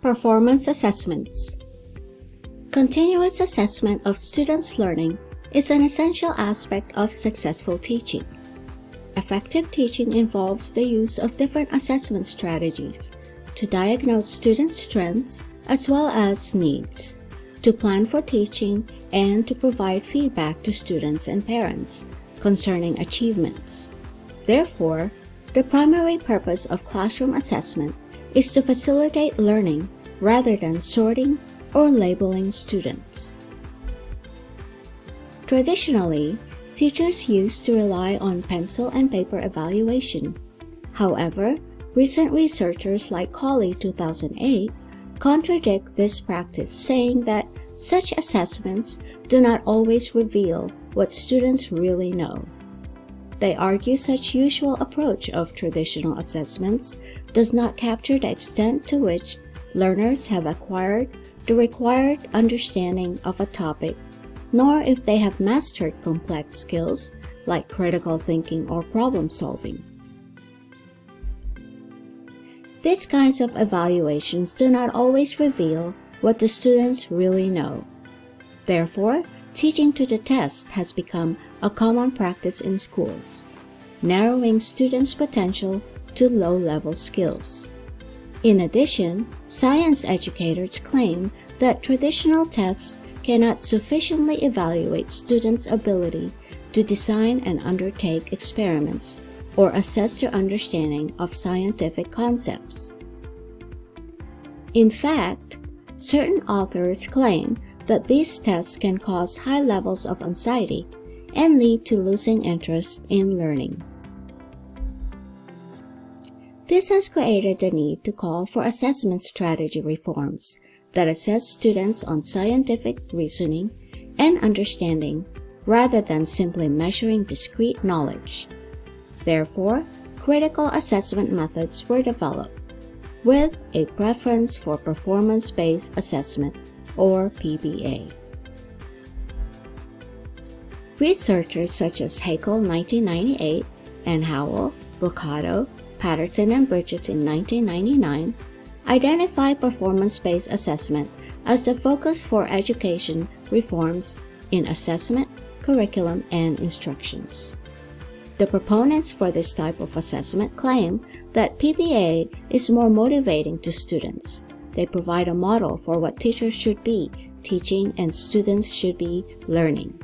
Performance assessments. Continuous assessment of students' learning is an essential aspect of successful teaching. Effective teaching involves the use of different assessment strategies to diagnose students' strengths as well as needs, to plan for teaching, and to provide feedback to students and parents concerning achievements. Therefore, the primary purpose of classroom assessment is to facilitate learning rather than sorting or labeling students. Traditionally, teachers used to rely on pencil and paper evaluation. However, recent researchers like Colley 2008 contradict this practice, saying that such assessments do not always reveal what students really know. They argue such usual approach of traditional assessments does not capture the extent to which learners have acquired the required understanding of a topic, nor if they have mastered complex skills like critical thinking or problem solving. These kinds of evaluations do not always reveal what the students really know. Therefore, teaching to the test has become a common practice in schools, narrowing students' potential to low-level skills. In addition, science educators claim that traditional tests cannot sufficiently evaluate students' ability to design and undertake experiments or assess their understanding of scientific concepts. In fact, certain authors claim that these tests can cause high levels of anxiety and lead to losing interest in learning. This has created the need to call for assessment strategy reforms that assess students on scientific reasoning and understanding rather than simply measuring discrete knowledge. Therefore, critical assessment methods were developed, with a preference for performance-based assessment or PBA. Researchers such as Haeckel 1998 and Howell, Brocato, Patterson, and Bridges in 1999 identify performance-based assessment as the focus for education reforms in assessment, curriculum, and instructions. The proponents for this type of assessment claim that PBA is more motivating to students. They provide a model for what teachers should be teaching and students should be learning.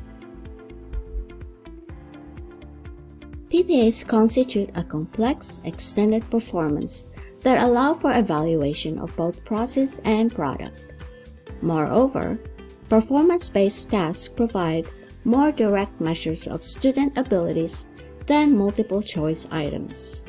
PBAs constitute a complex, extended performance that allow for evaluation of both process and product. Moreover, performance-based tasks provide more direct measures of student abilities than multiple-choice items.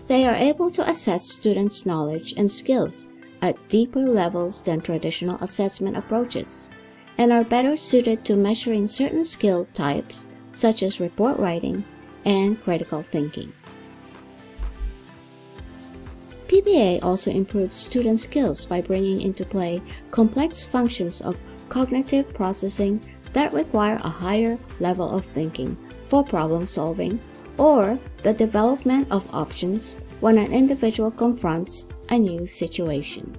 They are able to assess students' knowledge and skills at deeper levels than traditional assessment approaches, and are better suited to measuring certain skill types such as report writing and critical thinking. PBA also improves student skills by bringing into play complex functions of cognitive processing that require a higher level of thinking for problem solving or the development of options when an individual confronts a new situation.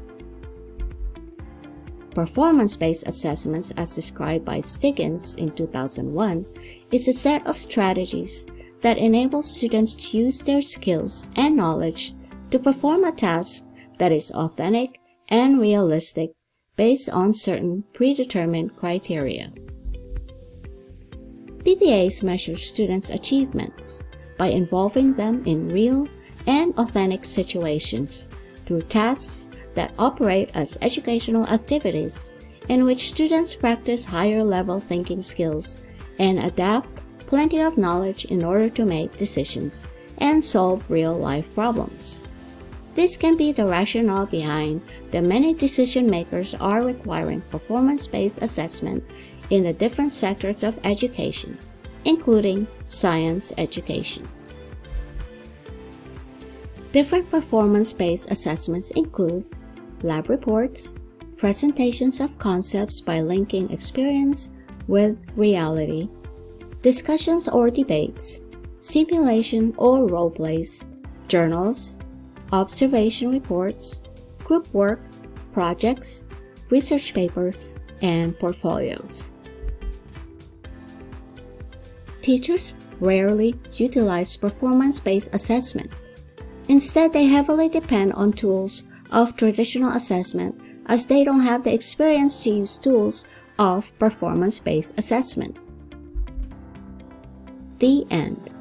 Performance-based assessments, as described by Stiggins in 2001, is a set of strategies that enable students to use their skills and knowledge to perform a task that is authentic and realistic based on certain predetermined criteria. PBAs measure students' achievements by involving them in real and authentic situations through tasks that operate as educational activities in which students practice higher-level thinking skills and adapt plenty of knowledge in order to make decisions and solve real-life problems. This can be the rationale behind the many decision makers are requiring performance-based assessment in the different sectors of education, including science education. Different performance-based assessments include lab reports, presentations of concepts by linking experience with reality, discussions or debates, simulation or role plays, journals, observation reports, group work, projects, research papers, and portfolios. Teachers rarely utilize performance-based assessment. Instead, they heavily depend on tools of traditional assessment as they don't have the experience to use tools of performance-based assessment. The end.